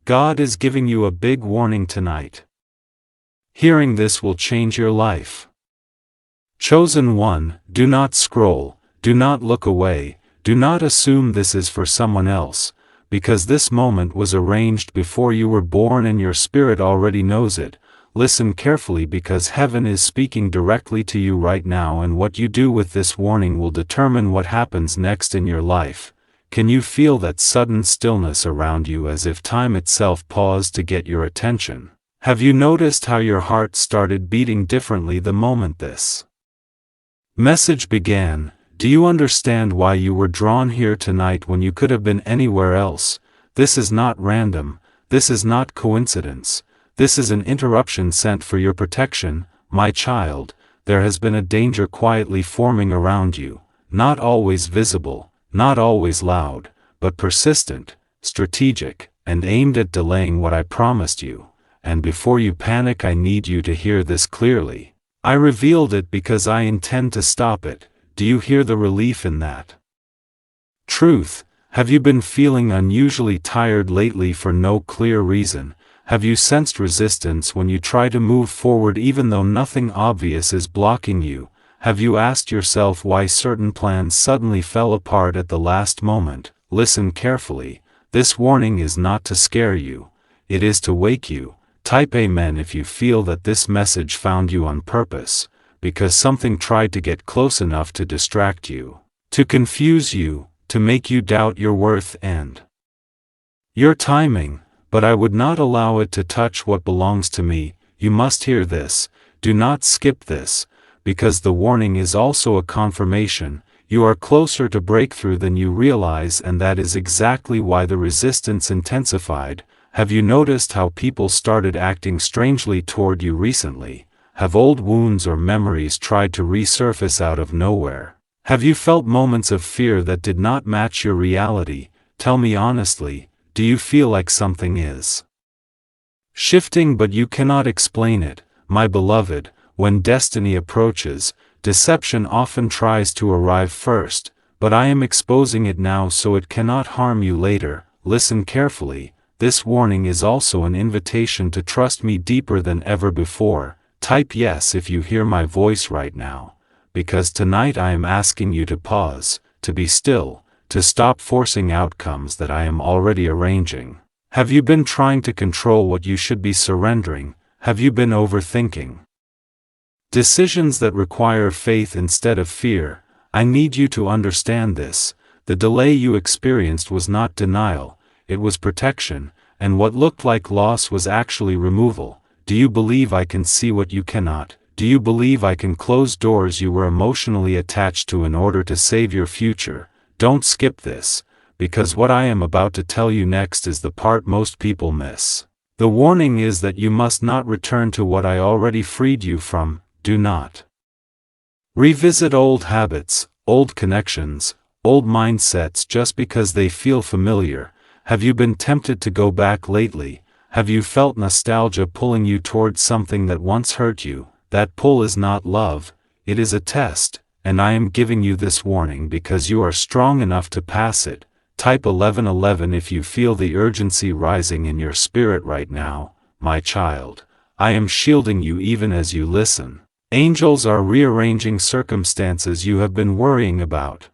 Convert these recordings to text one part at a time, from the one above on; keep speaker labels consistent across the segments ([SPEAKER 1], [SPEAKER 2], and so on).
[SPEAKER 1] God is giving you a big warning tonight. Hearing this will change your life. Chosen one, do not scroll, do not look away, do not assume this is for someone else, because this moment was arranged before you were born and your spirit already knows it. Listen carefully because heaven is speaking directly to you right now, and what you do with this warning will determine what happens next in your life. Can you feel that sudden stillness around you as if time itself paused to get your attention? Have you noticed how your heart started beating differently the moment this message began? Do you understand why you were drawn here tonight when you could have been anywhere else? This is not random, this is not coincidence. This is an interruption sent for your protection, my child. There has been a danger quietly forming around you, not always visible, not always loud, but persistent, strategic, and aimed at delaying what I promised you. And before you panic, I need you to hear this clearly. I revealed it because I intend to stop it. Do you hear the relief in that? Truth. Have you been feeling unusually tired lately for no clear reason? Have you sensed resistance when you try to move forward even though nothing obvious is blocking you? Have you asked yourself why certain plans suddenly fell apart at the last moment? Listen carefully. This warning is not to scare you. It is to wake you. Type Amen if you feel that this message found you on purpose, because something tried to get close enough to distract you, to confuse you, to make you doubt your worth and your timing. But I would not allow it to touch what belongs to me. You must hear this. Do not skip this, because the warning is also a confirmation. You are closer to breakthrough than you realize, and that is exactly why the resistance intensified. Have you noticed how people started acting strangely toward you recently? Have old wounds or memories tried to resurface out of nowhere? Have you felt moments of fear that did not match your reality? Tell me honestly. Do you feel like something is shifting but you cannot explain it? My beloved, when destiny approaches, deception often tries to arrive first, but I am exposing it now so it cannot harm you later. Listen carefully. This warning is also an invitation to trust me deeper than ever before. Type yes if you hear my voice right now, because tonight I am asking you to pause, to be still, to stop forcing outcomes that I am already arranging. Have you been trying to control what you should be surrendering? Have you been overthinking decisions that require faith instead of fear? I need you to understand this. The delay you experienced was not denial, it was protection, and what looked like loss was actually removal. Do you believe I can see what you cannot? Do you believe I can close doors you were emotionally attached to in order to save your future? Don't skip this, because what I am about to tell you next is the part most people miss. The warning is that you must not return to what I already freed you from. Do not revisit old habits, old connections, old mindsets just because they feel familiar. Have you been tempted to go back lately? Have you felt nostalgia pulling you towards something that once hurt you? That pull is not love, it is a test. And I am giving you this warning because you are strong enough to pass it. Type 1111 if you feel the urgency rising in your spirit right now, my child. I am shielding you even as you listen. Angels are rearranging circumstances you have been worrying about.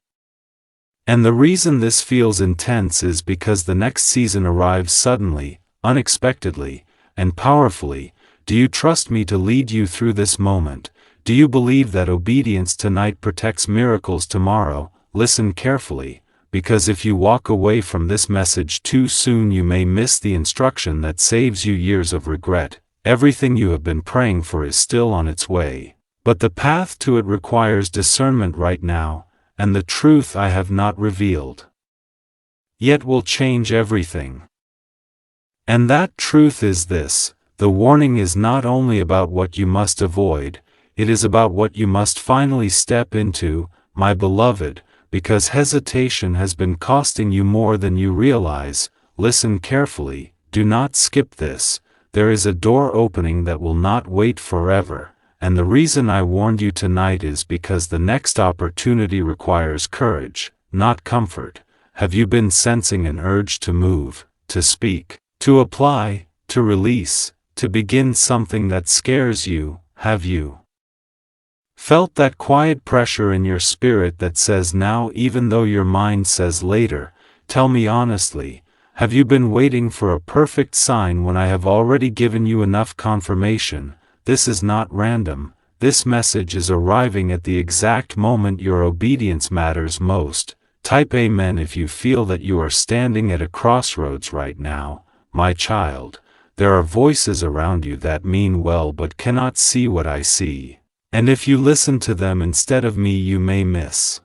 [SPEAKER 1] And the reason this feels intense is because the next season arrives suddenly, unexpectedly, and powerfully. Do you trust me to lead you through this moment? Do you believe that obedience tonight protects miracles tomorrow? Listen carefully, because if you walk away from this message too soon you may miss the instruction that saves you years of regret. Everything you have been praying for is still on its way, but the path to it requires discernment right now, and the truth I have not revealed yet will change everything. And that truth is this: the warning is not only about what you must avoid, it is about what you must finally step into, my beloved, because hesitation has been costing you more than you realize. Listen carefully, do not skip this. There is a door opening that will not wait forever, and the reason I warned you tonight is because the next opportunity requires courage, not comfort. Have you been sensing an urge to move, to speak, To apply, to release, to begin something that scares you. Have you felt that quiet pressure in your spirit that says now even though your mind says later? Tell me honestly, have you been waiting for a perfect sign when I have already given you enough confirmation? This is not random. This message is arriving at the exact moment your obedience matters most. Type Amen if you feel that you are standing at a crossroads right now, my child. There are voices around you that mean well but cannot see what I see. And if you listen to them instead of me, you may miss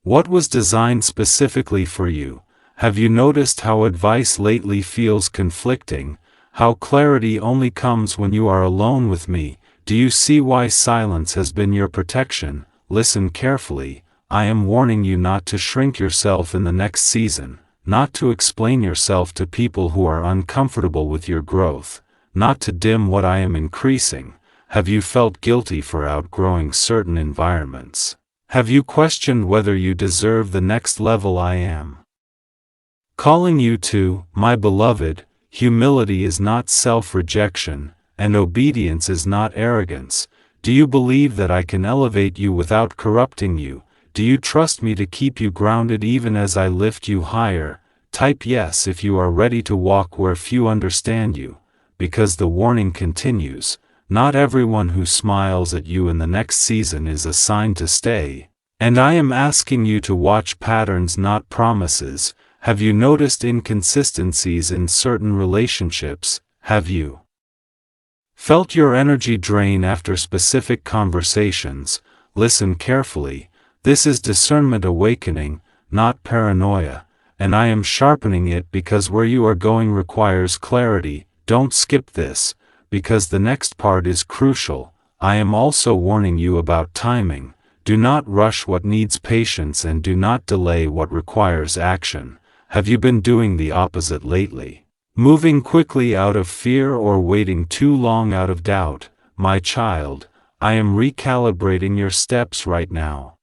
[SPEAKER 1] what was designed specifically for you. Have you noticed how advice lately feels conflicting? How clarity only comes when you are alone with me? Do you see why silence has been your protection? Listen carefully. I am warning you not to shrink yourself in the next season, not to explain yourself to people who are uncomfortable with your growth, not to dim what I am increasing. Have you felt guilty for outgrowing certain environments? Have you questioned whether you deserve the next level I am calling you to? My beloved, humility is not self-rejection, and obedience is not arrogance. Do you believe that I can elevate you without corrupting you? Do you trust me to keep you grounded even as I lift you higher? Type yes if you are ready to walk where few understand you, because the warning continues. Not everyone who smiles at you in the next season is assigned to stay. And I am asking you to watch patterns, not promises. Have you noticed inconsistencies in certain relationships? Have you felt your energy drain after specific conversations? Listen carefully. This is discernment awakening, not paranoia, and I am sharpening it because where you are going requires clarity. Don't skip this, because the next part is crucial. I am also warning you about timing. Do not rush what needs patience and do not delay what requires action. Have you been doing the opposite lately? Moving quickly out of fear or waiting too long out of doubt? My child, I am recalibrating your steps right now.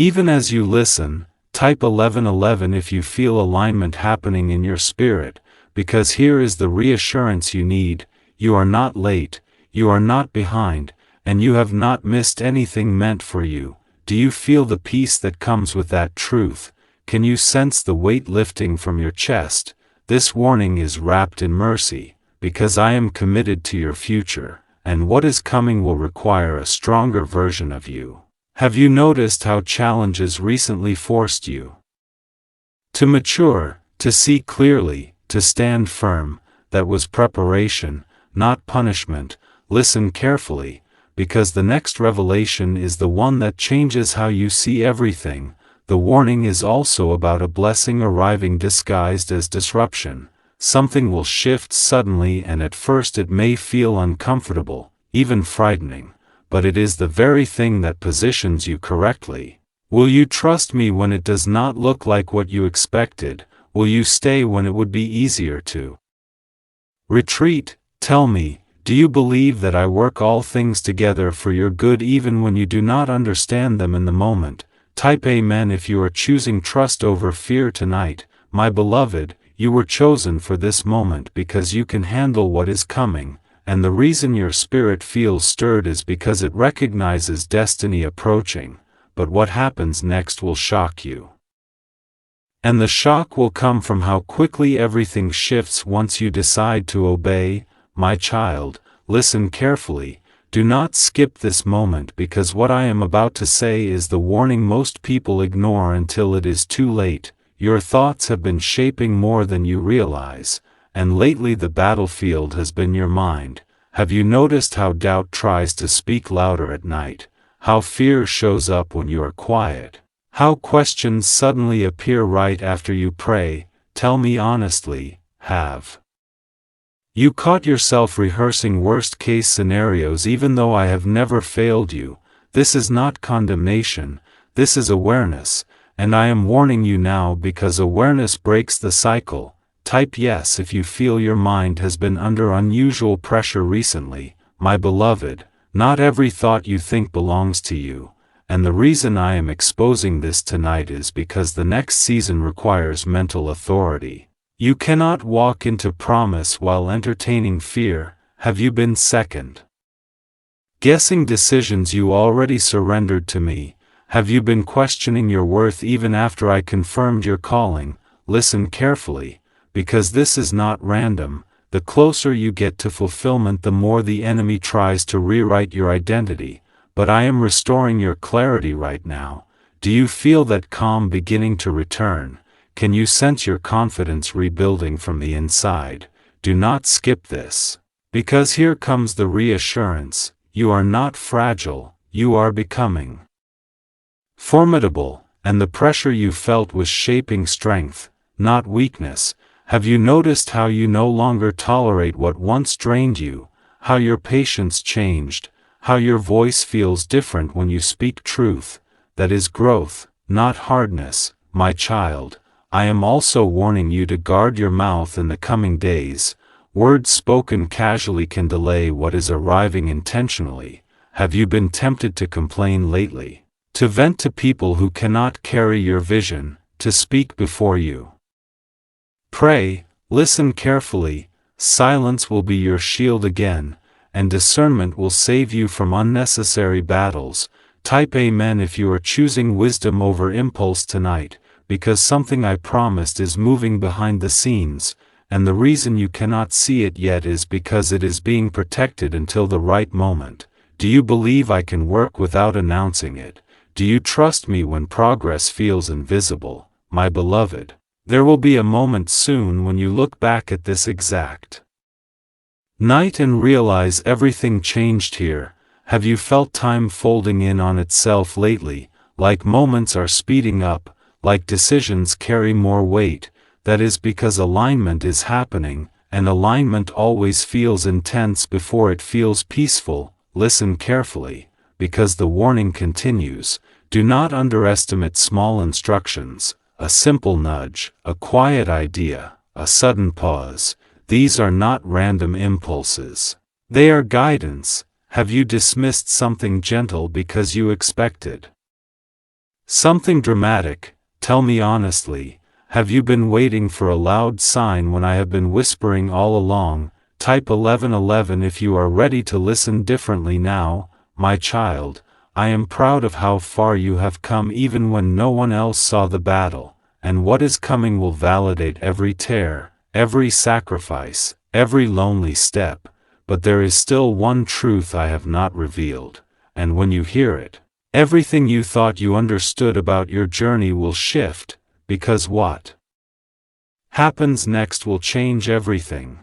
[SPEAKER 1] Even as you listen, type 1111 if you feel alignment happening in your spirit, because here is the reassurance you need. You are not late, you are not behind, and you have not missed anything meant for you. Do you feel the peace that comes with that truth? Can you sense the weight lifting from your chest? This warning is wrapped in mercy, because I am committed to your future, and what is coming will require a stronger version of you. Have you noticed how challenges recently forced you to mature, to see clearly, to stand firm? That was preparation, not punishment. Listen carefully, because the next revelation is the one that changes how you see everything. The warning is also about a blessing arriving disguised as disruption. Something will shift suddenly and at first it may feel uncomfortable, even frightening, but it is the very thing that positions you correctly. Will you trust me when it does not look like what you expected? Will you stay when it would be easier to retreat? Tell me, do you believe that I work all things together for your good even when you do not understand them in the moment? Type Amen if you are choosing trust over fear tonight. My beloved, you were chosen for this moment because you can handle what is coming, and the reason your spirit feels stirred is because it recognizes destiny approaching. But what happens next will shock you. And the shock will come from how quickly everything shifts once you decide to obey. My child, listen carefully. Do not skip this moment because what I am about to say is the warning most people ignore until it is too late. Your thoughts have been shaping more than you realize, and lately the battlefield has been your mind. Have you noticed how doubt tries to speak louder at night? How fear shows up when you are quiet? How questions suddenly appear right after you pray? Tell me honestly, have you caught yourself rehearsing worst-case scenarios even though I have never failed you? This is not condemnation, this is awareness, and I am warning you now because awareness breaks the cycle. Type yes if you feel your mind has been under unusual pressure recently. My beloved, not every thought you think belongs to you, and the reason I am exposing this tonight is because the next season requires mental authority. You cannot walk into promise while entertaining fear. Have you been second guessing decisions you already surrendered to me? Have you been questioning your worth even after I confirmed your calling? Listen carefully, because this is not random. The closer you get to fulfillment, the more the enemy tries to rewrite your identity. But I am restoring your clarity right now. Do you feel that calm beginning to return? Can you sense your confidence rebuilding from the inside? Do not skip this, because here comes the reassurance. You are not fragile, you are becoming formidable, and the pressure you felt was shaping strength, not weakness. Have you noticed how you no longer tolerate what once drained you, how your patience changed, how your voice feels different when you speak truth? That is growth, not hardness, my child. I am also warning you to guard your mouth in the coming days. Words spoken casually can delay what is arriving intentionally. Have you been tempted to complain lately? To vent to people who cannot carry your vision, to speak before you pray? Listen carefully. Silence will be your shield again, and discernment will save you from unnecessary battles. Type Amen if you are choosing wisdom over impulse tonight, because something I promised is moving behind the scenes, and the reason you cannot see it yet is because it is being protected until the right moment. Do you believe I can work without announcing it? Do you trust me when progress feels invisible, my beloved? There will be a moment soon when you look back at this exact night and realize everything changed here. Have you felt time folding in on itself lately, like moments are speeding up, like decisions carry more weight? That is because alignment is happening, and alignment always feels intense before it feels peaceful. Listen carefully, because the warning continues. Do not underestimate small instructions, a simple nudge, a quiet idea, a sudden pause. These are not random impulses. They are guidance. Have you dismissed something gentle because you expected something dramatic? Tell me honestly. Have you been waiting for a loud sign when I have been whispering all along? Type 1111 if you are ready to listen differently now, my child. I am proud of how far you have come even when no one else saw the battle, and what is coming will validate every tear, every sacrifice, every lonely step. But there is still one truth I have not revealed, and when you hear it, everything you thought you understood about your journey will shift, because what happens next will change everything.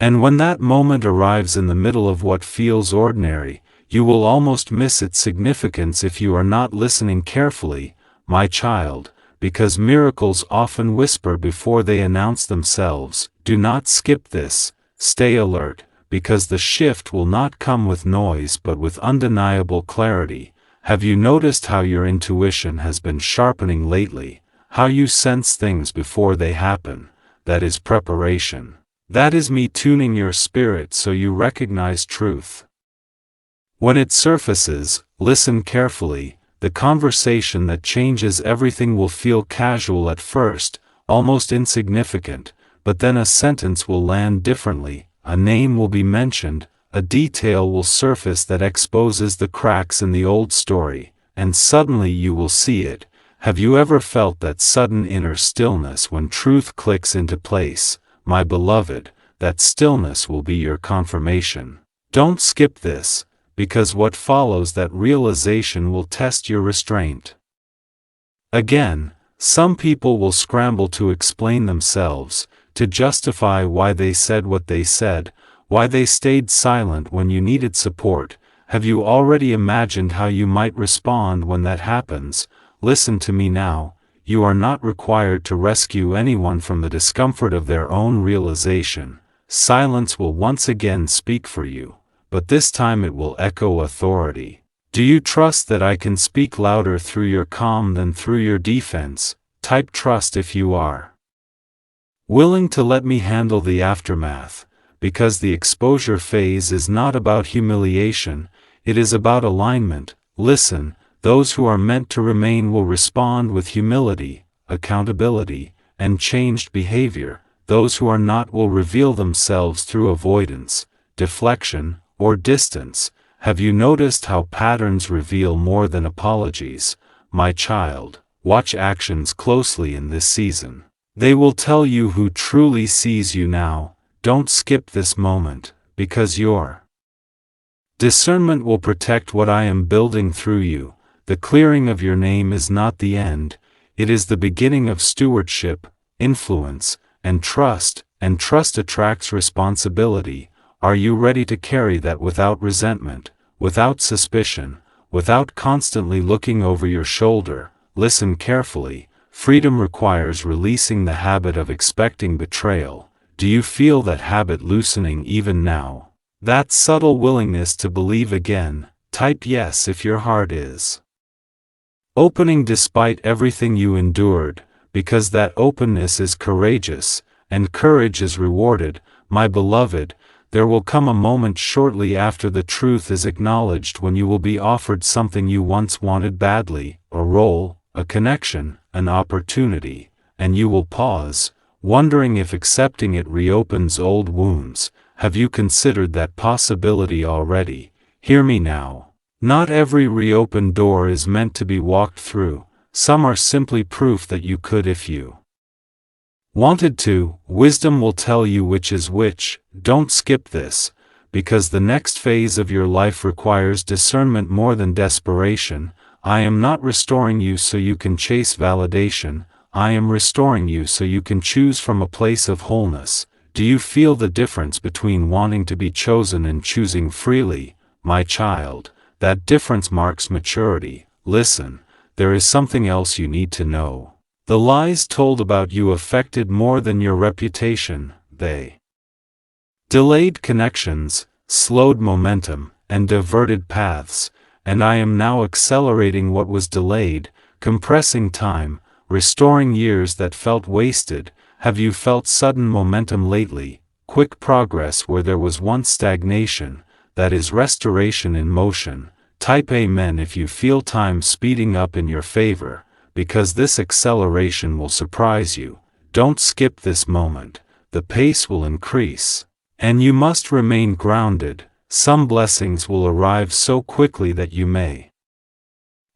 [SPEAKER 1] And when that moment arrives in the middle of what feels ordinary, you will almost miss its significance if you are not listening carefully, my child, because miracles often whisper before they announce themselves. Do not skip this. Stay alert, because the shift will not come with noise but with undeniable clarity. Have you noticed how your intuition has been sharpening lately? How you sense things before they happen? That is preparation. That is me tuning your spirit so you recognize truth when it surfaces. Listen carefully. The conversation that changes everything will feel casual at first, almost insignificant, but then a sentence will land differently, a name will be mentioned, a detail will surface that exposes the cracks in the old story, and suddenly you will see it. Have you ever felt that sudden inner stillness when truth clicks into place? My beloved, that stillness will be your confirmation. Don't skip this, because what follows that realization will test your restraint. Again, some people will scramble to explain themselves, to justify why they said what they said, why they stayed silent when you needed support. Have you already imagined how you might respond when that happens? Listen to me now. You are not required to rescue anyone from the discomfort of their own realization. Silence will once again speak for you, but this time it will echo authority. Do you trust that I can speak louder through your calm than through your defense? Type trust if you are willing to let me handle the aftermath, because the exposure phase is not about humiliation, it is about alignment. Listen, those who are meant to remain will respond with humility, accountability, and changed behavior. Those who are not will reveal themselves through avoidance, deflection, or distance. Have you noticed how patterns reveal more than apologies? My child, watch actions closely in this season. They will tell you who truly sees you now. Don't skip this moment, because your discernment will protect what I am building through you. The clearing of your name is not the end, it is the beginning of stewardship, influence, and trust attracts responsibility. Are you ready to carry that without resentment, without suspicion, without constantly looking over your shoulder? Listen carefully. Freedom requires releasing the habit of expecting betrayal. Do you feel that habit loosening even now? That subtle willingness to believe again? Type yes if your heart is opening despite everything you endured, because that openness is courageous, and courage is rewarded. My beloved, there will come a moment shortly after the truth is acknowledged when you will be offered something you once wanted badly, a role, a connection, an opportunity, and you will pause, wondering if accepting it reopens old wounds. Have you considered that possibility already? Hear me now. Not every reopened door is meant to be walked through. Some are simply proof that you could if you wanted to. Wisdom will tell you which is which. Don't skip this, because the next phase of your life requires discernment more than desperation. I am not restoring you so you can chase validation. I am restoring you so you can choose from a place of wholeness. Do you feel the difference between wanting to be chosen and choosing freely? My child, that difference marks maturity. Listen, there is something else you need to know. The lies told about you affected more than your reputation. They delayed connections, slowed momentum, and diverted paths, and I am now accelerating what was delayed, compressing time, restoring years that felt wasted. Have you felt sudden momentum lately? Quick progress where there was once stagnation? That is restoration in motion. Type amen if you feel time speeding up in your favor, because this acceleration will surprise you. Don't skip this moment. The pace will increase, and you must remain grounded. Some blessings will arrive so quickly that you may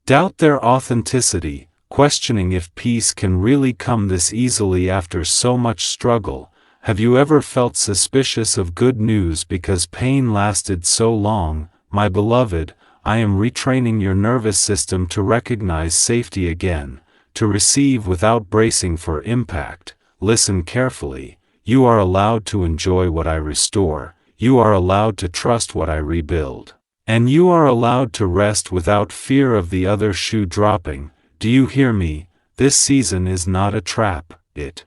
[SPEAKER 1] doubt their authenticity, questioning if peace can really come this easily after so much struggle. Have you ever felt suspicious of good news because pain lasted so long? My beloved, I am retraining your nervous system to recognize safety again, to receive without bracing for impact. Listen carefully. You are allowed to enjoy what I restore, you are allowed to trust what I rebuild, and you are allowed to rest without fear of the other shoe dropping. Do you hear me? This season is not a trap, it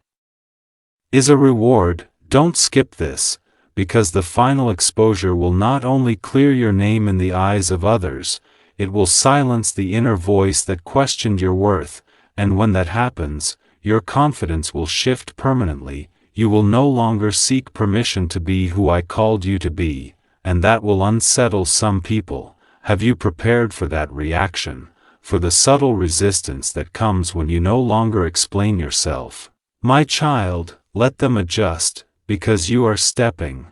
[SPEAKER 1] is a reward. Don't skip this, because the final exposure will not only clear your name in the eyes of others, it will silence the inner voice that questioned your worth, and when that happens, your confidence will shift permanently. You will no longer seek permission to be who I called you to be, and that will unsettle some people. Have you prepared for that reaction? For the subtle resistance that comes when you no longer explain yourself? My child, let them adjust, because you are stepping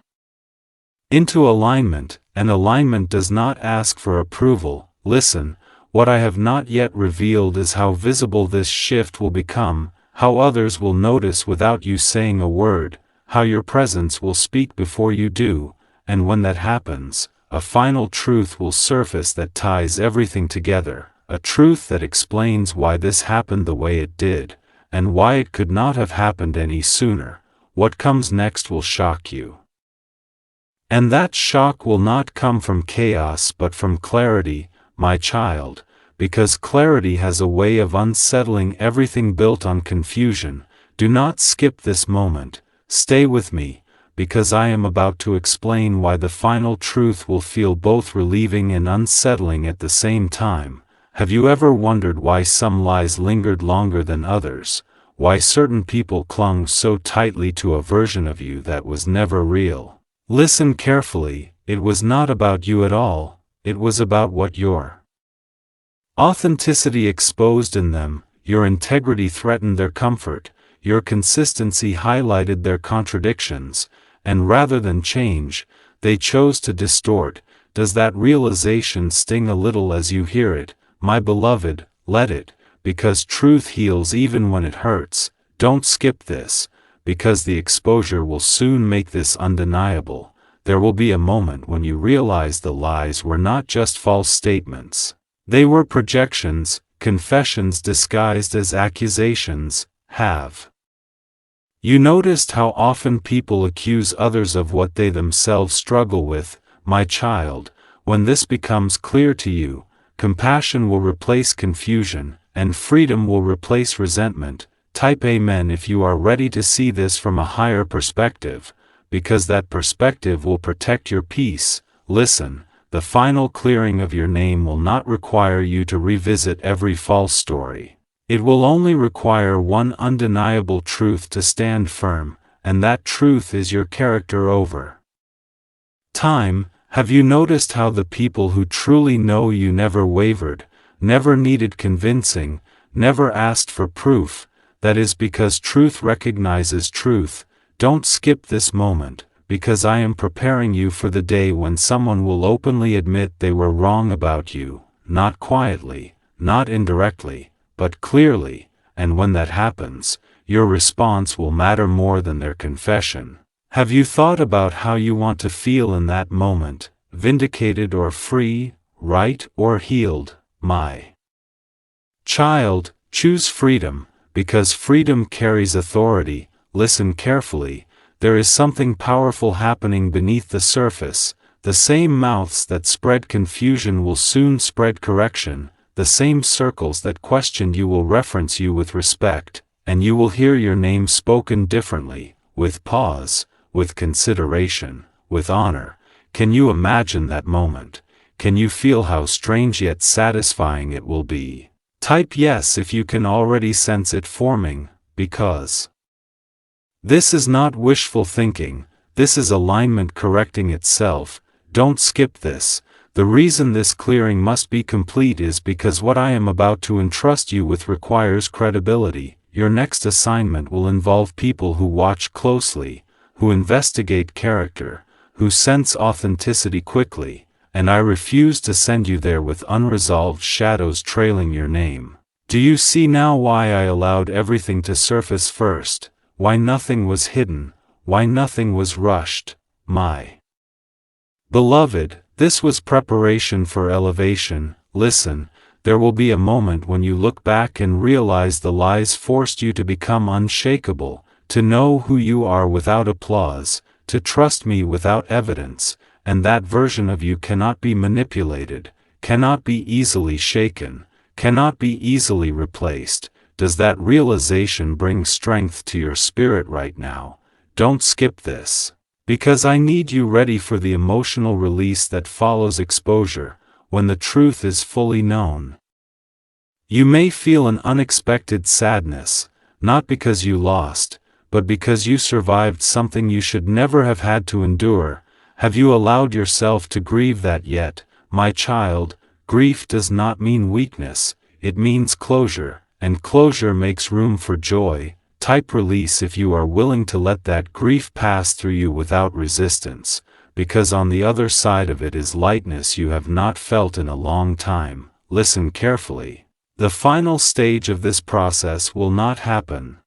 [SPEAKER 1] into alignment, and alignment does not ask for approval. Listen, what I have not yet revealed is how visible this shift will become, how others will notice without you saying a word, how your presence will speak before you do, and when that happens, a final truth will surface that ties everything together. A truth that explains why this happened the way it did, and why it could not have happened any sooner. What comes next will shock you. And that shock will not come from chaos but from clarity, my child, because clarity has a way of unsettling everything built on confusion. Do not skip this moment. Stay with me, because I am about to explain why the final truth will feel both relieving and unsettling at the same time. Have you ever wondered why some lies lingered longer than others? Why certain people clung so tightly to a version of you that was never real? Listen carefully. It was not about you at all. It was about what your authenticity exposed in them. Your integrity threatened their comfort. your consistency highlighted their contradictions, and rather than change, they chose to distort. Does that realization sting a little as you hear it? My beloved, let it, because truth heals even when it hurts. Don't skip this, because the exposure will soon make this undeniable. There will be a moment when you realize the lies were not just false statements. They were projections, confessions disguised as accusations. Have you noticed how often people accuse others of what they themselves struggle with? My child, when this becomes clear to you, compassion will replace confusion, and freedom will replace resentment. Type Amen if you are ready to see this from a higher perspective, because that perspective will protect your peace. Listen, the final clearing of your name will not require you to revisit every false story. It will only require one undeniable truth to stand firm, and that truth is your character over time. Have you noticed how the people who truly know you never wavered, never needed convincing, never asked for proof? That is because truth recognizes truth. Don't skip this moment, because I am preparing you for the day when someone will openly admit they were wrong about you, not quietly, not indirectly, but clearly, and when that happens, your response will matter more than their confession. Have you thought about how you want to feel in that moment, vindicated or free, right or healed? My child, choose freedom, because freedom carries authority. Listen carefully, there is something powerful happening beneath the surface. The same mouths that spread confusion will soon spread correction. The same circles that questioned you will reference you with respect, and you will hear your name spoken differently, with pause, with consideration, with honor. Can you imagine that moment? Can you feel how strange yet satisfying it will be? Type yes if you can already sense it forming, because this is not wishful thinking, this is alignment correcting itself. Don't skip this. The reason this clearing must be complete is because what I am about to entrust you with requires credibility. Your next assignment will involve people who watch closely, who investigate character, who sense authenticity quickly, and I refuse to send you there with unresolved shadows trailing your name. Do you see now why I allowed everything to surface first? Why nothing was hidden? Why nothing was rushed? My beloved, this was preparation for elevation. Listen, there will be a moment when you look back and realize the lies forced you to become unshakable, to know who you are without applause, to trust me without evidence, and that version of you cannot be manipulated, cannot be easily shaken, cannot be easily replaced. Does that realization bring strength to your spirit right now? Don't skip this, because I need you ready for the emotional release that follows exposure, when the truth is fully known. You may feel an unexpected sadness, not because you lost, but because you survived something you should never have had to endure. Have you allowed yourself to grieve that yet? My child, grief does not mean weakness, it means closure, and closure makes room for joy. Type release if you are willing to let that grief pass through you without resistance, because on the other side of it is lightness you have not felt in a long time. Listen carefully. The final stage of this process will not happen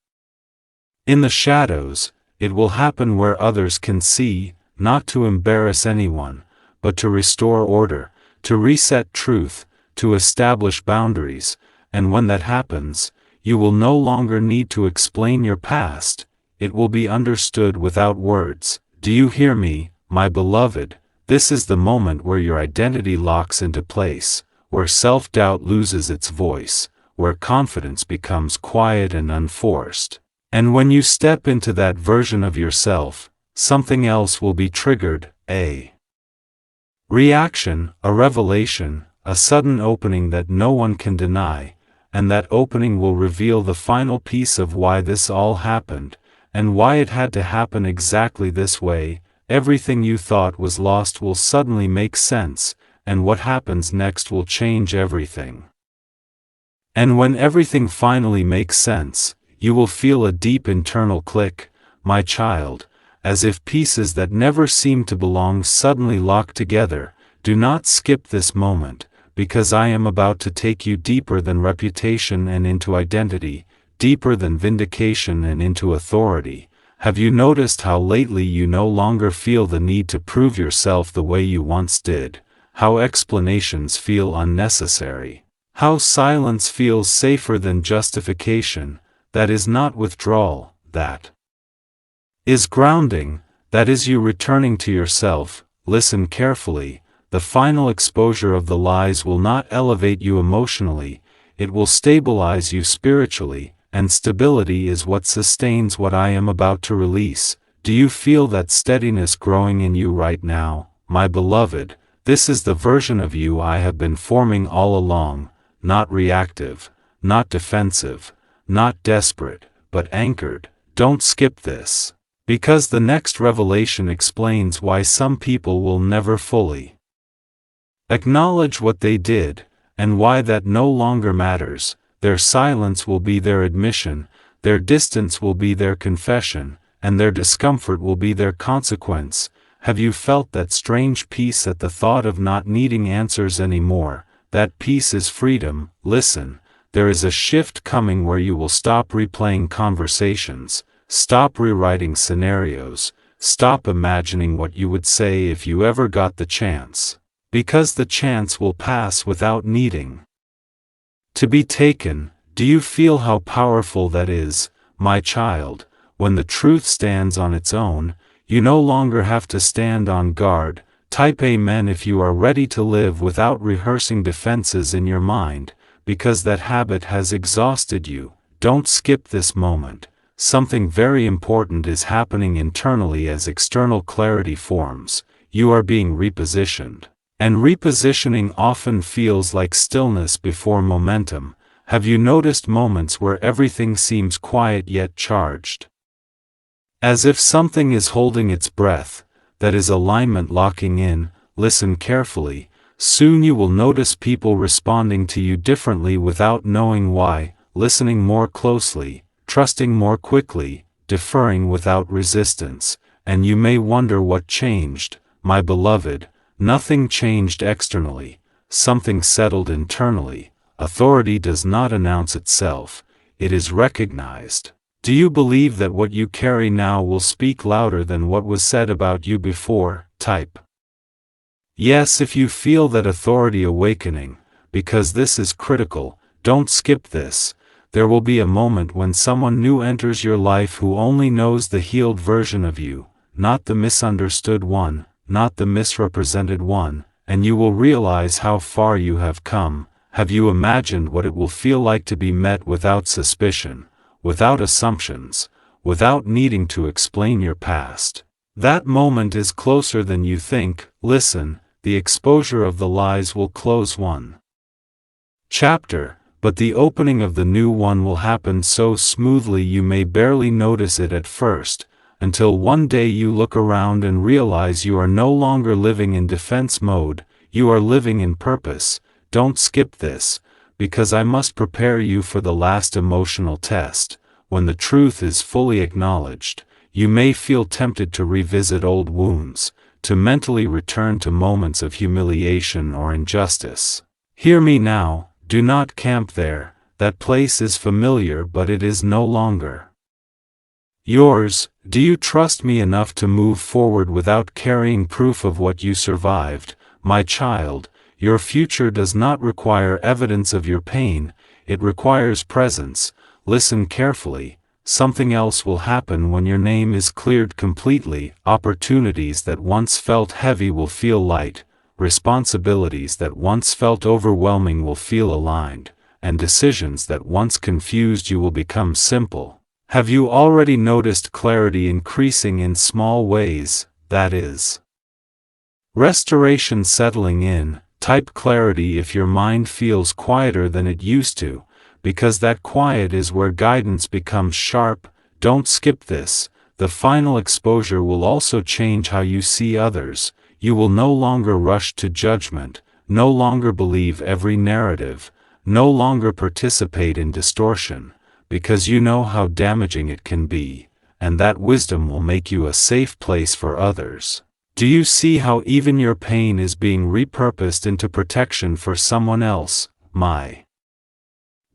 [SPEAKER 1] in the shadows, it will happen where others can see, not to embarrass anyone, but to restore order, to reset truth, to establish boundaries, and when that happens, you will no longer need to explain your past, it will be understood without words. Do you hear me, my beloved? This is the moment where your identity locks into place, where self-doubt loses its voice, where confidence becomes quiet and unforced. And when you step into that version of yourself, something else will be triggered, a reaction, a revelation, a sudden opening that no one can deny, and that opening will reveal the final piece of why this all happened, and why it had to happen exactly this way. Everything you thought was lost will suddenly make sense, and what happens next will change everything. And when everything finally makes sense, you will feel a deep internal click, my child, as if pieces that never seemed to belong suddenly lock together. Do not skip this moment, because I am about to take you deeper than reputation and into identity, deeper than vindication and into authority. Have you noticed how lately you no longer feel the need to prove yourself the way you once did? How explanations feel unnecessary? How silence feels safer than justification? That is not withdrawal, that is grounding, that is you returning to yourself. Listen carefully. The final exposure of the lies will not elevate you emotionally, it will stabilize you spiritually, and stability is what sustains what I am about to release. Do you feel that steadiness growing in you right now, my beloved? This is the version of you I have been forming all along, not reactive, not defensive, not desperate, but anchored. Don't skip this, because the next revelation explains why some people will never fully acknowledge what they did, and why that no longer matters. Their silence will be their admission, their distance will be their confession, and their discomfort will be their consequence. Have you felt that strange peace at the thought of not needing answers anymore? That peace is freedom. Listen, there is a shift coming where you will stop replaying conversations, stop rewriting scenarios, stop imagining what you would say if you ever got the chance. Because the chance will pass without needing to be taken. Do you feel how powerful that is, my child? When the truth stands on its own, you no longer have to stand on guard. Type Amen if you are ready to live without rehearsing defenses in your mind, because that habit has exhausted you. Don't skip this moment. Something very important is happening internally as external clarity forms. You are being repositioned. And repositioning often feels like stillness before momentum. Have you noticed moments where everything seems quiet yet charged? As if something is holding its breath, that is alignment locking in. Listen carefully. Soon you will notice people responding to you differently without knowing why, listening more closely, trusting more quickly, deferring without resistance. And you may wonder what changed, my beloved. Nothing changed externally, something settled internally. Authority does not announce itself, it is recognized. Do you believe that what you carry now will speak louder than what was said about you before? Type yes if you feel that authority awakening, because this is critical. Don't skip this. There will be a moment when someone new enters your life who only knows the healed version of you, not the misunderstood one, not the misrepresented one, and you will realize how far you have come. Have you imagined what it will feel like to be met without suspicion, without assumptions, without needing to explain your past? That moment is closer than you think. Listen, the exposure of the lies will close one chapter, but the opening of the new one will happen so smoothly you may barely notice it at first, until one day you look around and realize you are no longer living in defense mode, you are living in purpose. Don't skip this, because I must prepare you for the last emotional test. When the truth is fully acknowledged, you may feel tempted to revisit old wounds, to mentally return to moments of humiliation or injustice. Hear me now, do not camp there. That place is familiar, but it is no longer yours. Do you trust me enough to move forward without carrying proof of what you survived? My child, your future does not require evidence of your pain, it requires presence. Listen carefully. Something else will happen when your name is cleared completely. Opportunities that once felt heavy will feel light, responsibilities that once felt overwhelming will feel aligned, and decisions that once confused you will become simple. Have you already noticed clarity increasing in small ways? That is restoration settling in. Type clarity if your mind feels quieter than it used to, because that quiet is where guidance becomes sharp. Don't skip this. The final exposure will also change how you see others. You will no longer rush to judgment, no longer believe every narrative, no longer participate in distortion, because you know how damaging it can be, and that wisdom will make you a safe place for others. Do you see how even your pain is being repurposed into protection for someone else, my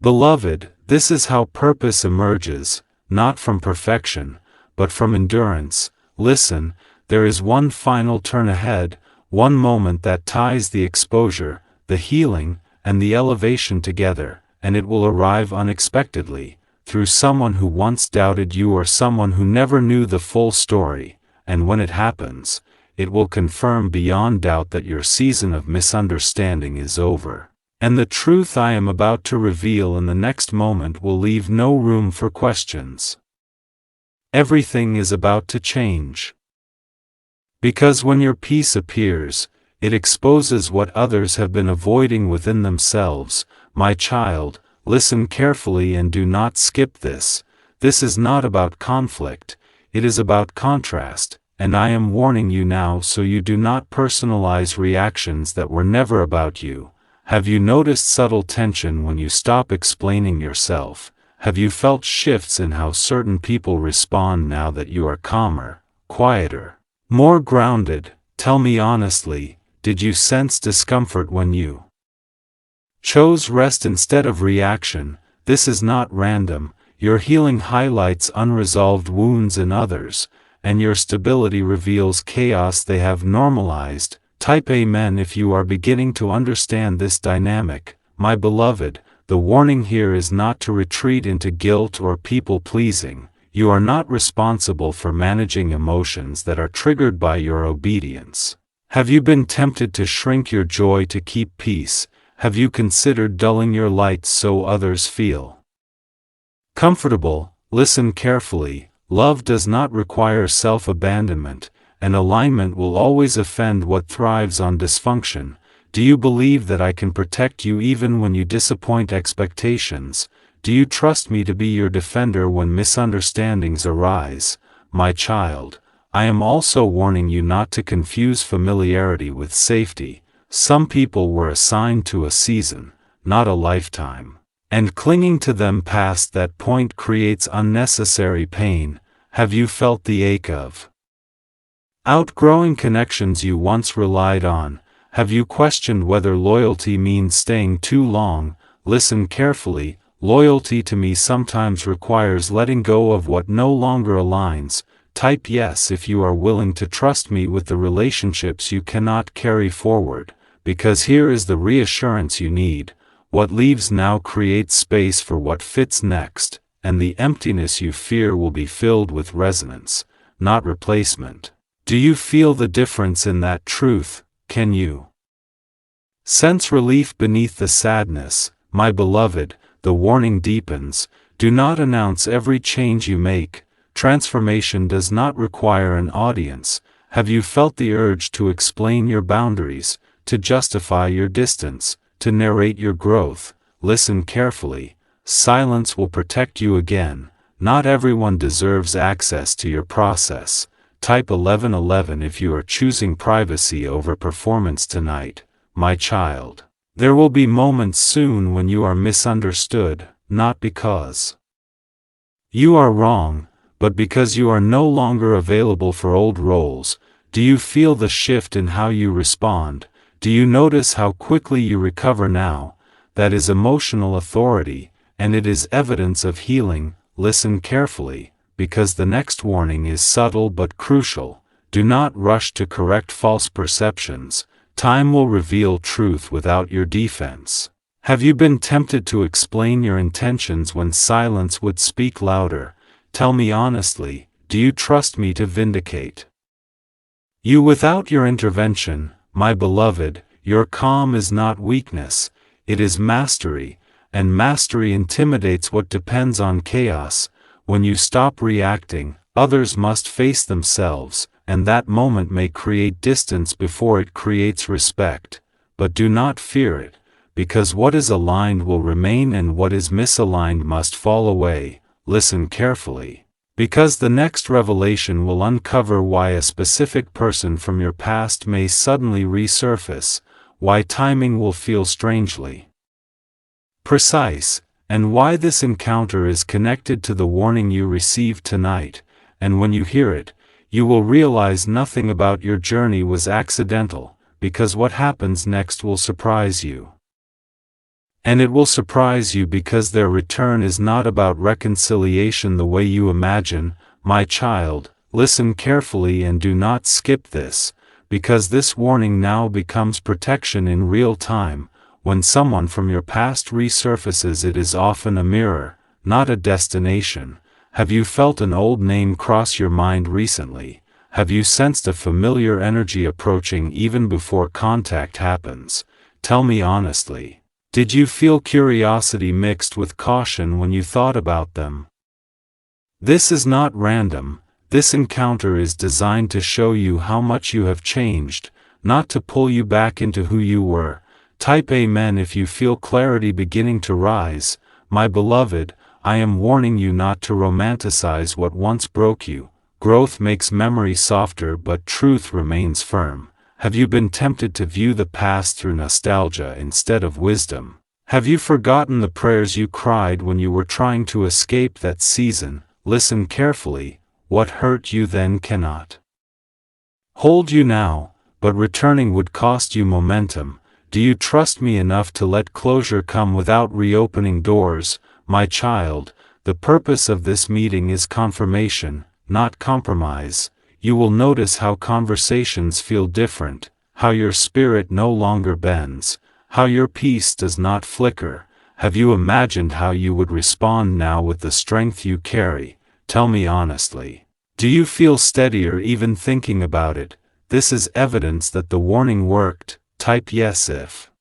[SPEAKER 1] beloved? This is how purpose emerges, not from perfection, but from endurance. Listen, there is one final turn ahead, one moment that ties the exposure, the healing, and the elevation together, and it will arrive unexpectedly, through someone who once doubted you or someone who never knew the full story, and when it happens, it will confirm beyond doubt that your season of misunderstanding is over. And the truth I am about to reveal in the next moment will leave no room for questions. Everything is about to change. Because when your peace appears, it exposes what others have been avoiding within themselves. My child, listen carefully and do not skip this. This is not about conflict, it is about contrast, and I am warning you now so you do not personalize reactions that were never about you. Have you noticed subtle tension when you stop explaining yourself? Have you felt shifts in how certain people respond now that you are calmer, quieter, more grounded? Tell me honestly, did you sense discomfort when you chose rest instead of reaction? This is not random. Your healing highlights unresolved wounds in others, and your stability reveals chaos they have normalized. Type Amen if you are beginning to understand this dynamic. My beloved, the warning here is not to retreat into guilt or people-pleasing. You are not responsible for managing emotions that are triggered by your obedience. Have you been tempted to shrink your joy to keep peace? Have you considered dulling your light so others feel comfortable? Listen carefully. Love does not require self-abandonment, and alignment will always offend what thrives on dysfunction. Do you believe that I can protect you even when you disappoint expectations? Do you trust me to be your defender when misunderstandings arise? My child, I am also warning you not to confuse familiarity with safety. Some people were assigned to a season, not a lifetime, and clinging to them past that point creates unnecessary pain. Have you felt the ache of outgrowing connections you once relied on? Have you questioned whether loyalty means staying too long? Listen carefully. Loyalty to me sometimes requires letting go of what no longer aligns. Type yes if you are willing to trust me with the relationships you cannot carry forward, because here is the reassurance you need. What leaves now creates space for what fits next, and the emptiness you fear will be filled with resonance, not replacement. Do you feel the difference in that truth? Can you sense relief beneath the sadness? My beloved, the warning deepens. Do not announce every change you make. Transformation does not require an audience. Have you felt the urge to explain your boundaries, to justify your distance, to narrate your growth? Listen carefully. Silence will protect you again. Not everyone deserves access to your process. Type 1111 if you are choosing privacy over performance tonight. My child, there will be moments soon when you are misunderstood, not because you are wrong, but because you are no longer available for old roles. Do you feel the shift in how you respond? Do you notice how quickly you recover now? That is emotional authority, and it is evidence of healing. Listen carefully, because the next warning is subtle but crucial. Do not rush to correct false perceptions. Time will reveal truth without your defense. Have you been tempted to explain your intentions when silence would speak louder? Tell me honestly, do you trust me to vindicate you without your intervention? My beloved, your calm is not weakness, it is mastery, and mastery intimidates what depends on chaos. When you stop reacting, others must face themselves, and that moment may create distance before it creates respect. But do not fear it, because what is aligned will remain and what is misaligned must fall away. Listen carefully, because the next revelation will uncover why a specific person from your past may suddenly resurface, why timing will feel strangely precise, and why this encounter is connected to the warning you received tonight, and when you hear it, you will realize nothing about your journey was accidental, because what happens next will surprise you. And it will surprise you because their return is not about reconciliation the way you imagine. My child, listen carefully and do not skip this, because this warning now becomes protection in real time. When someone from your past resurfaces, it is often a mirror, not a destination. Have you felt an old name cross your mind recently? Have you sensed a familiar energy approaching even before contact happens? Tell me honestly. Did you feel curiosity mixed with caution when you thought about them? This is not random. This encounter is designed to show you how much you have changed, not to pull you back into who you were. Type Amen if you feel clarity beginning to rise. My beloved, I am warning you not to romanticize what once broke you. Growth makes memory softer, but truth remains firm. Have you been tempted to view the past through nostalgia instead of wisdom? Have you forgotten the prayers you cried when you were trying to escape that season? Listen carefully. What hurt you then cannot hold you now, but returning would cost you momentum. Do you trust me enough to let closure come without reopening doors? My child, the purpose of this meeting is confirmation, not compromise. You will notice how conversations feel different, how your spirit no longer bends, how your peace does not flicker. Have you imagined how you would respond now with the strength you carry? Tell me honestly. Do you feel steadier even thinking about it? This is evidence that the warning worked. Type yes if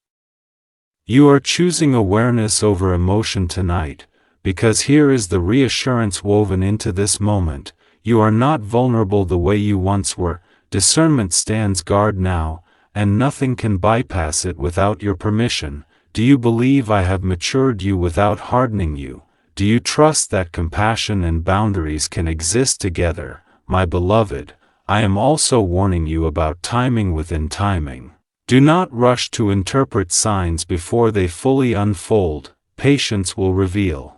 [SPEAKER 1] you are choosing awareness over emotion tonight, because here is the reassurance woven into this moment. You are not vulnerable the way you once were. Discernment stands guard now, and nothing can bypass it without your permission. Do you believe I have matured you without hardening you? Do you trust that compassion and boundaries can exist together? My beloved, I am also warning you about timing within timing. Do not rush to interpret signs before they fully unfold. Patience will reveal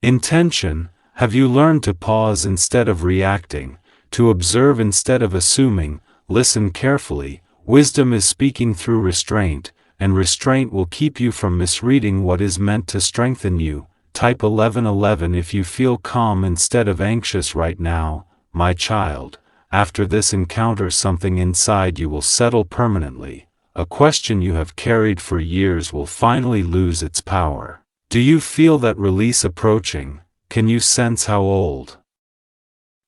[SPEAKER 1] intention. Have you learned to pause instead of reacting, to observe instead of assuming? Listen carefully. Wisdom is speaking through restraint, and restraint will keep you from misreading what is meant to strengthen you. Type 1111 if you feel calm instead of anxious right now. My child, after this encounter, something inside you will settle permanently. A question you have carried for years will finally lose its power. Do you feel that release approaching? Can you sense how old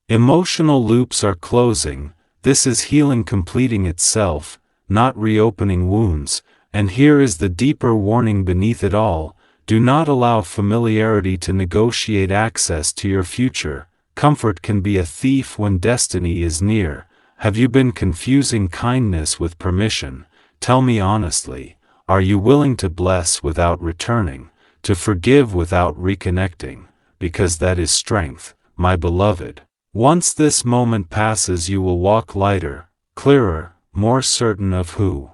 [SPEAKER 1] emotional loops are closing? This is healing completing itself, not reopening wounds. And here is the deeper warning beneath it all. Do not allow familiarity to negotiate access to your future. Comfort can be a thief when destiny is near. Have you been confusing kindness with permission? Tell me honestly, are you willing to bless without returning, to forgive without reconnecting? Because that is strength, my beloved. Once this moment passes, you will walk lighter, clearer, more certain of who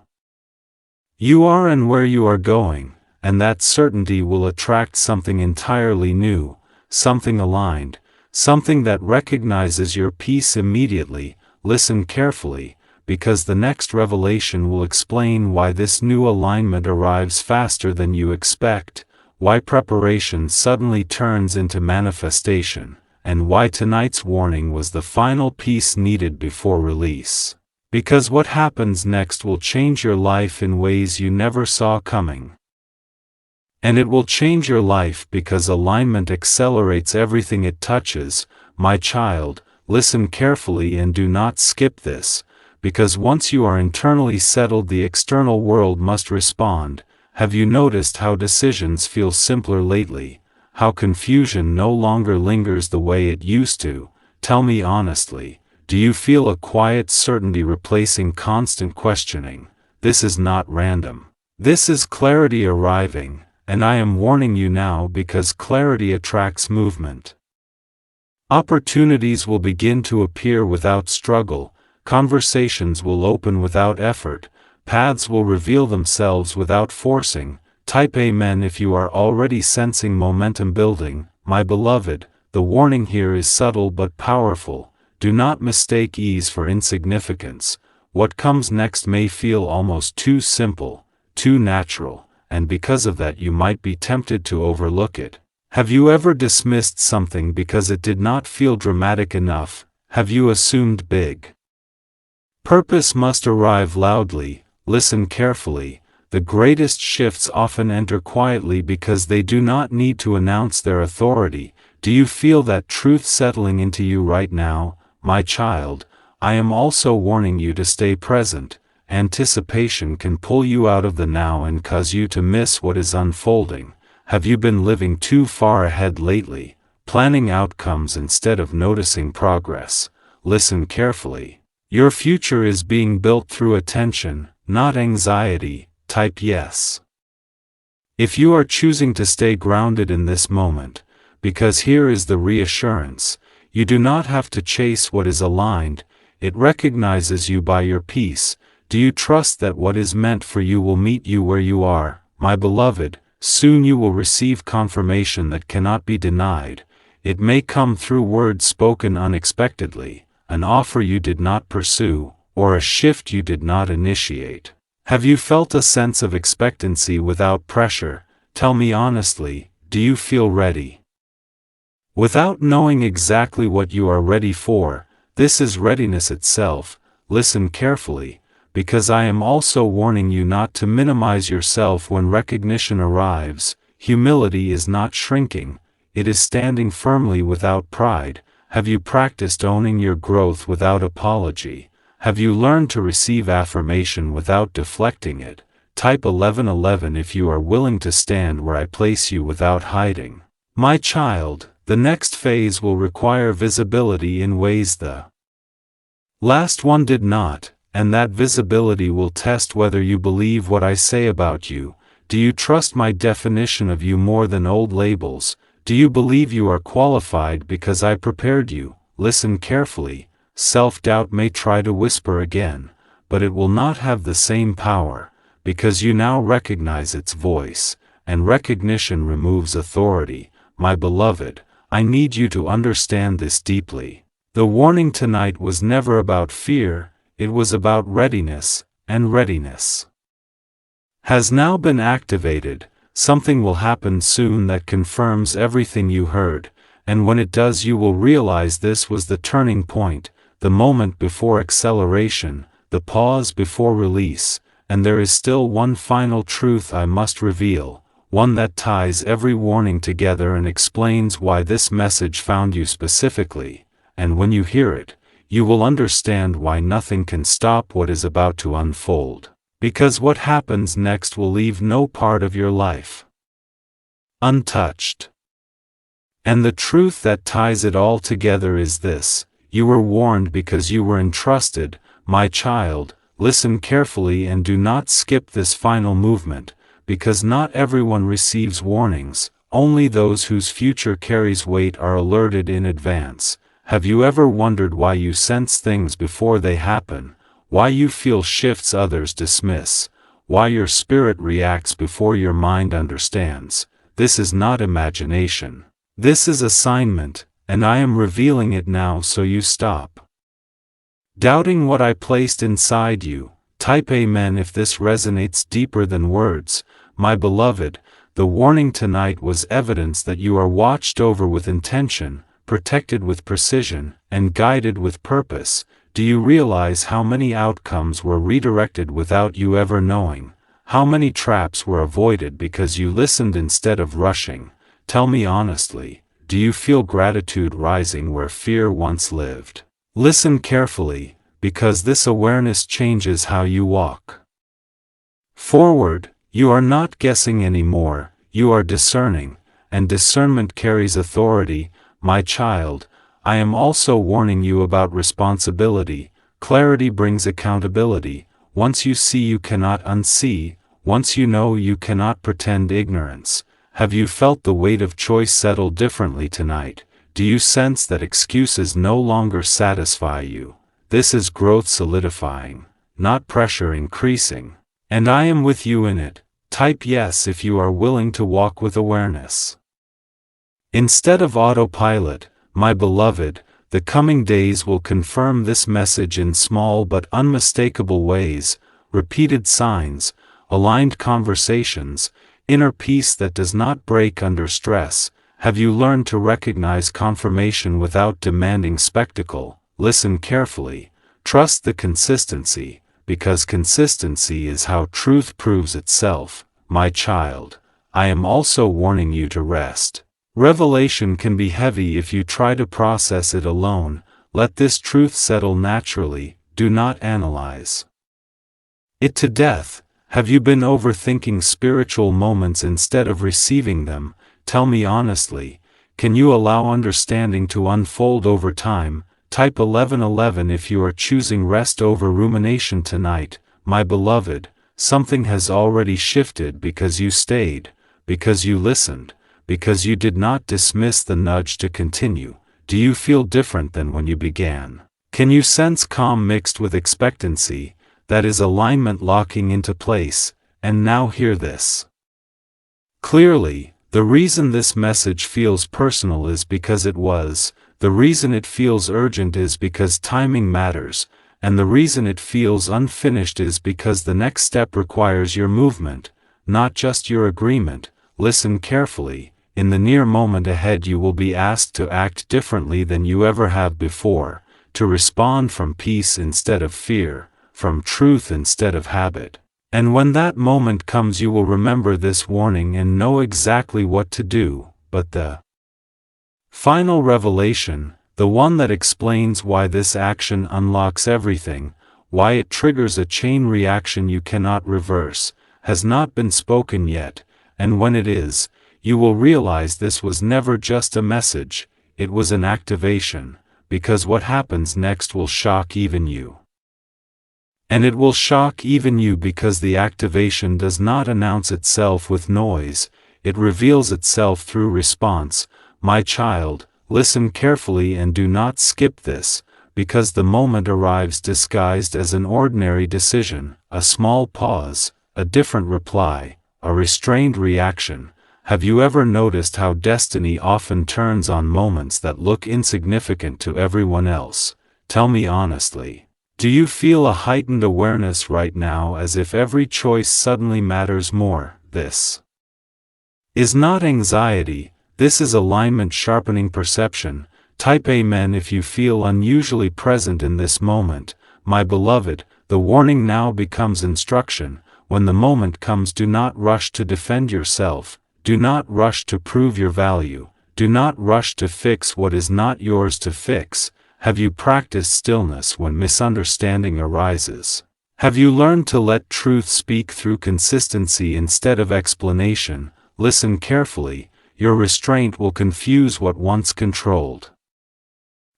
[SPEAKER 1] you are and where you are going, and that certainty will attract something entirely new, something aligned, something that recognizes your peace immediately. Listen carefully, because the next revelation will explain why this new alignment arrives faster than you expect, why preparation suddenly turns into manifestation, and why tonight's warning was the final piece needed before release. Because what happens next will change your life in ways you never saw coming. And it will change your life because alignment accelerates everything it touches. My child, listen carefully and do not skip this, because once you are internally settled, the external world must respond. Have you noticed how decisions feel simpler lately? How confusion no longer lingers the way it used to? Tell me honestly, do you feel a quiet certainty replacing constant questioning? This is not random. This is clarity arriving, and I am warning you now because clarity attracts movement. Opportunities will begin to appear without struggle, conversations will open without effort, paths will reveal themselves without forcing. Type Amen if you are already sensing momentum building. My beloved, the warning here is subtle but powerful. Do not mistake ease for insignificance. What comes next may feel almost too simple, too natural, and because of that you might be tempted to overlook it. Have you ever dismissed something because it did not feel dramatic enough? Have you assumed big purpose must arrive loudly? Listen carefully. The greatest shifts often enter quietly because they do not need to announce their authority. Do you feel that truth settling into you right now? My child, I am also warning you to stay present. Anticipation can pull you out of the now and cause you to miss what is unfolding. Have you been living too far ahead lately, planning outcomes instead of noticing progress? Listen carefully. Your future is being built through attention, not anxiety. Type yes if you are choosing to stay grounded in this moment, because here is the reassurance: you do not have to chase what is aligned, it recognizes you by your peace. Do you trust that what is meant for you will meet you where you are? My beloved, soon you will receive confirmation that cannot be denied. It may come through words spoken unexpectedly, an offer you did not pursue, or a shift you did not initiate. Have you felt a sense of expectancy without pressure? Tell me honestly, do you feel ready? Without knowing exactly what you are ready for, this is readiness itself. Listen carefully, because I am also warning you not to minimize yourself when recognition arrives. Humility is not shrinking, it is standing firmly without pride. Have you practiced owning your growth without apology? Have you learned to receive affirmation without deflecting it? Type 1111 if you are willing to stand where I place you without hiding. My child, the next phase will require visibility in ways the last one did not, and that visibility will test whether you believe what I say about you. Do you trust my definition of you more than old labels? Do you believe you are qualified because I prepared you? Listen carefully. Self-doubt may try to whisper again, but it will not have the same power, because you now recognize its voice, and recognition removes authority. My beloved, I need you to understand this deeply. The warning tonight was never about fear, it was about readiness, and readiness has now been activated. Something will happen soon that confirms everything you heard, and when it does you will realize this was the turning point. The moment before acceleration, the pause before release, and there is still one final truth I must reveal, one that ties every warning together and explains why this message found you specifically, and when you hear it, you will understand why nothing can stop what is about to unfold, because what happens next will leave no part of your life untouched. And the truth that ties it all together is this: you were warned because you were entrusted. My child, listen carefully and do not skip this final movement, because not everyone receives warnings, only those whose future carries weight are alerted in advance. Have you ever wondered why you sense things before they happen, why you feel shifts others dismiss, why your spirit reacts before your mind understands? This is not imagination. This is assignment, and I am revealing it now so you stop doubting what I placed inside you. Type Amen if this resonates deeper than words. My beloved, the warning tonight was evidence that you are watched over with intention, protected with precision, and guided with purpose. Do you realize how many outcomes were redirected without you ever knowing? How many traps were avoided because you listened instead of rushing? Tell me honestly, do you feel gratitude rising where fear once lived? Listen carefully, because this awareness changes how you walk forward. You are not guessing anymore, you are discerning, and discernment carries authority. My child, I am also warning you about responsibility. Clarity brings accountability. Once you see, you cannot unsee. Once you know, you cannot pretend ignorance. Have you felt the weight of choice settle differently tonight? Do you sense that excuses no longer satisfy you? This is growth solidifying, not pressure increasing. And I am with you in it. Type yes if you are willing to walk with awareness. Instead of autopilot, my beloved, the coming days will confirm this message in small but unmistakable ways: repeated signs, aligned conversations, inner peace that does not break under stress. Have you learned to recognize confirmation without demanding spectacle? Listen carefully. Trust the consistency, because consistency is how truth proves itself. My child, I am also warning you to rest. Revelation can be heavy if you try to process it alone. Let this truth settle naturally. Do not analyze it to death. Have you been overthinking spiritual moments instead of receiving them? Tell me honestly, can you allow understanding to unfold over time? Type 1111 if you are choosing rest over rumination tonight. My beloved, something has already shifted because you stayed, because you listened, because you did not dismiss the nudge to continue. Do you feel different than when you began? Can you sense calm mixed with expectancy? That is alignment locking into place. And now hear this clearly. The reason this message feels personal is because it was. The reason it feels urgent is because timing matters. And the reason it feels unfinished is because the next step requires your movement, not just your agreement. Listen carefully. In the near moment ahead you will be asked to act differently than you ever have before, to respond from peace instead of fear, from truth instead of habit. And when that moment comes you will remember this warning and know exactly what to do. But the final revelation, the one that explains why this action unlocks everything, why it triggers a chain reaction you cannot reverse, has not been spoken yet. And when it is, you will realize this was never just a message, it was an activation, because what happens next will shock even you. And it will shock even you because the activation does not announce itself with noise, it reveals itself through response. My child, listen carefully and do not skip this, because the moment arrives disguised as an ordinary decision, a small pause, a different reply, a restrained reaction. Have you ever noticed how destiny often turns on moments that look insignificant to everyone else? Tell me honestly. Do you feel a heightened awareness right now, as if every choice suddenly matters more? This is not anxiety, this is alignment sharpening perception. Type Amen if you feel unusually present in this moment. My beloved, the warning now becomes instruction. When the moment comes, do not rush to defend yourself, do not rush to prove your value, do not rush to fix what is not yours to fix. Have you practiced stillness when misunderstanding arises? Have you learned to let truth speak through consistency instead of explanation? Listen carefully, your restraint will confuse what once controlled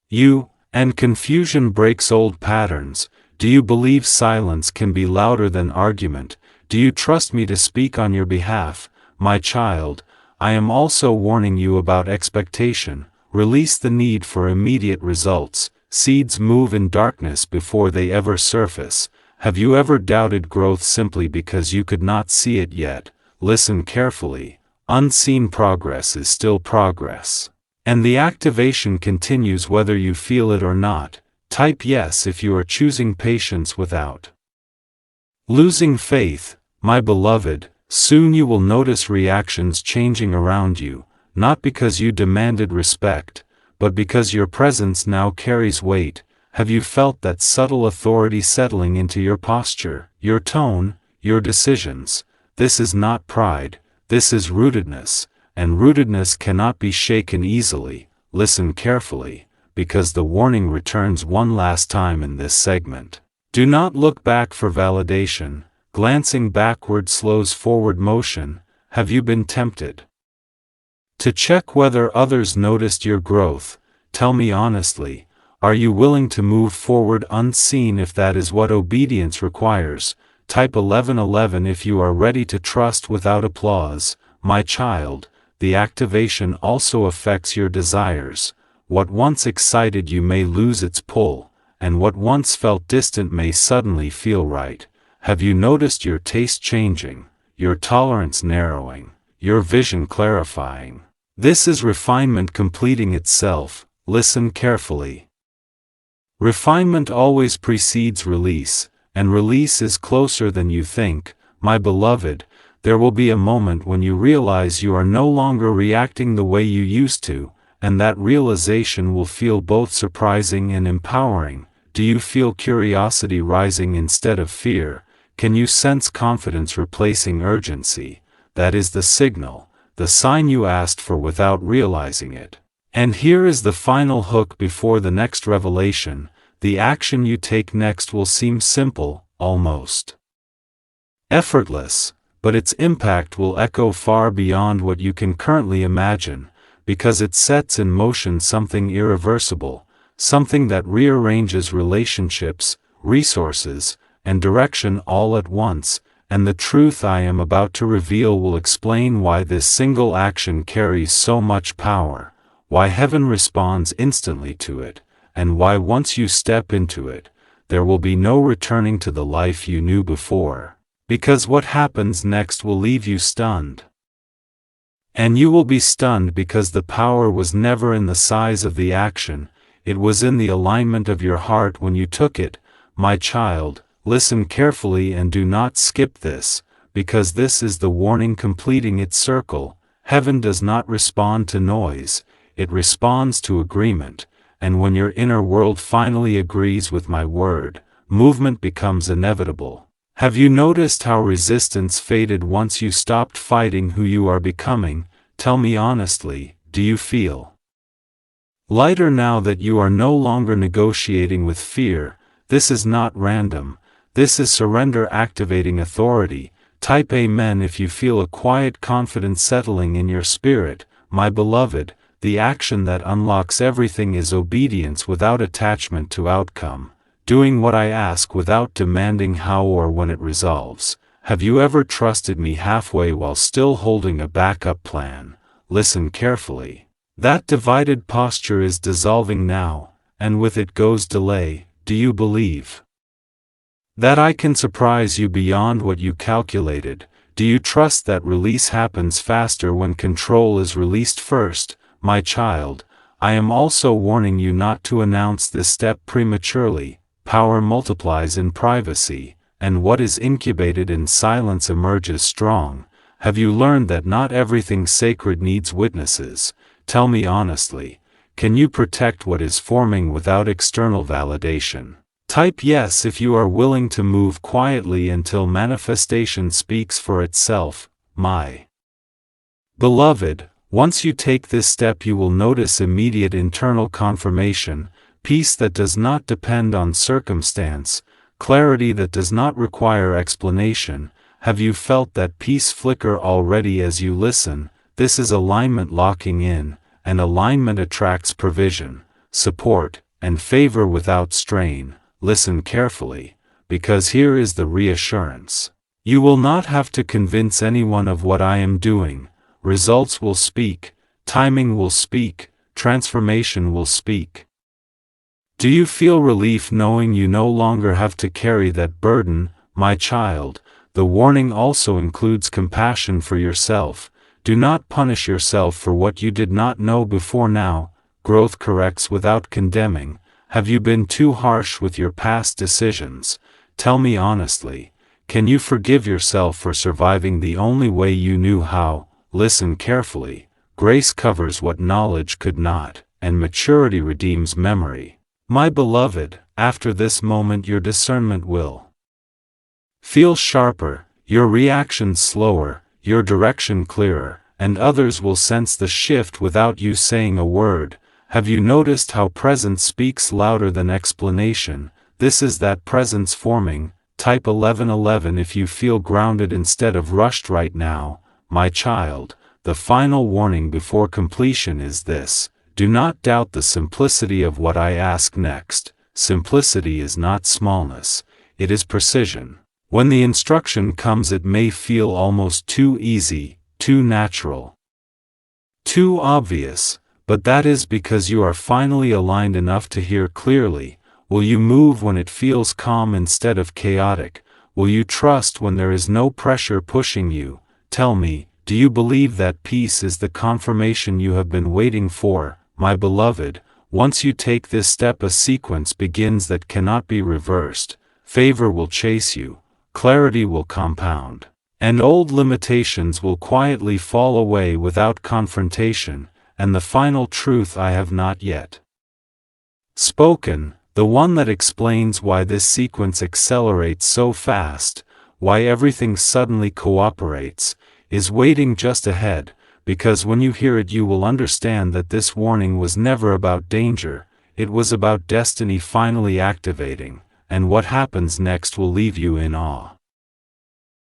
[SPEAKER 1] you, and confusion breaks old patterns. Do you believe silence can be louder than argument? Do you trust me to speak on your behalf? My child, I am also warning you about expectation. Release the need for immediate results. Seeds move in darkness before they ever surface. Have you ever doubted growth simply because you could not see it yet? Listen carefully. Unseen progress is still progress. And the activation continues whether you feel it or not. Type yes if you are choosing patience without losing faith. My beloved, soon you will notice reactions changing around you. Not because you demanded respect, but because your presence now carries weight. Have you felt that subtle authority settling into your posture, your tone, your decisions? This is not pride, this is rootedness, and rootedness cannot be shaken easily. Listen carefully, because the warning returns one last time in this segment. Do not look back for validation. Glancing backward slows forward motion. Have you been tempted to check whether others noticed your growth? Tell me honestly, are you willing to move forward unseen if that is what obedience requires? Type 1111 if you are ready to trust without applause. My child, the activation also affects your desires. What once excited you may lose its pull, and what once felt distant may suddenly feel right. Have you noticed your taste changing, your tolerance narrowing, your vision clarifying. This is refinement completing itself. Listen carefully. Refinement always precedes release, and release is closer than you think, my beloved. There will be a moment when you realize you are no longer reacting the way you used to, and that realization will feel both surprising and empowering. Do you feel curiosity rising instead of fear? Can you sense confidence replacing urgency? That is the signal, the sign you asked for without realizing it. And here is the final hook before the next revelation. The action you take next will seem simple, almost effortless, but its impact will echo far beyond what you can currently imagine, because it sets in motion something irreversible, something that rearranges relationships, resources, and direction all at once. And the truth I am about to reveal will explain why this single action carries so much power, why heaven responds instantly to it, and why once you step into it, there will be no returning to the life you knew before. Because what happens next will leave you stunned. And you will be stunned because the power was never in the size of the action, it was in the alignment of your heart when you took it. My child, listen carefully and do not skip this, because this is the warning completing its circle. Heaven does not respond to noise, it responds to agreement, and when your inner world finally agrees with my word, movement becomes inevitable. Have you noticed how resistance faded once you stopped fighting who you are becoming? Tell me honestly, do you feel lighter now that you are no longer negotiating with fear? This is not random. This is surrender activating authority. Type Amen if you feel a quiet confidence settling in your spirit. My beloved, the action that unlocks everything is obedience without attachment to outcome, doing what I ask without demanding how or when it resolves. Have you ever trusted me halfway while still holding a backup plan? Listen carefully. That divided posture is dissolving now, and with it goes delay. Do you believe that I can surprise you beyond what you calculated? Do you trust that release happens faster when control is released first? My child, I am also warning you not to announce this step prematurely. Power multiplies in privacy, and what is incubated in silence emerges strong. Have you learned that not everything sacred needs witnesses? Tell me honestly, can you protect what is forming without external validation? Type yes if you are willing to move quietly until manifestation speaks for itself. My beloved, once you take this step you will notice immediate internal confirmation, peace that does not depend on circumstance, clarity that does not require explanation. Have you felt that peace flicker already as you listen? This is alignment locking in, and alignment attracts provision, support, and favor without strain. Listen carefully, because here is the reassurance. You will not have to convince anyone of what I am doing. Results will speak, timing will speak, transformation will speak. Do you feel relief knowing you no longer have to carry that burden? My child, the warning also includes compassion for yourself. Do not punish yourself for what you did not know before now. Growth corrects without condemning. Have you been too harsh with your past decisions? Tell me honestly, can you forgive yourself for surviving the only way you knew how? Listen carefully. Grace covers what knowledge could not, and maturity redeems memory. My beloved, after this moment your discernment will feel sharper, your reactions slower, your direction clearer, and others will sense the shift without you saying a word. Have you noticed how presence speaks louder than explanation? This is that presence forming. Type 1111 if you feel grounded instead of rushed right now. My child, the final warning before completion is this: do not doubt the simplicity of what I ask next. Simplicity is not smallness, it is precision. When the instruction comes it may feel almost too easy, too natural, too obvious, but that is because you are finally aligned enough to hear clearly. Will you move when it feels calm instead of chaotic? Will you trust when there is no pressure pushing you? Tell me, do you believe that peace is the confirmation you have been waiting for, my beloved? Once you take this step, a sequence begins that cannot be reversed. Favor will chase you, clarity will compound, and old limitations will quietly fall away without confrontation, and the final truth I have not yet spoken, the one that explains why this sequence accelerates so fast, why everything suddenly cooperates, is waiting just ahead, because when you hear it you will understand that this warning was never about danger, it was about destiny finally activating, and what happens next will leave you in awe.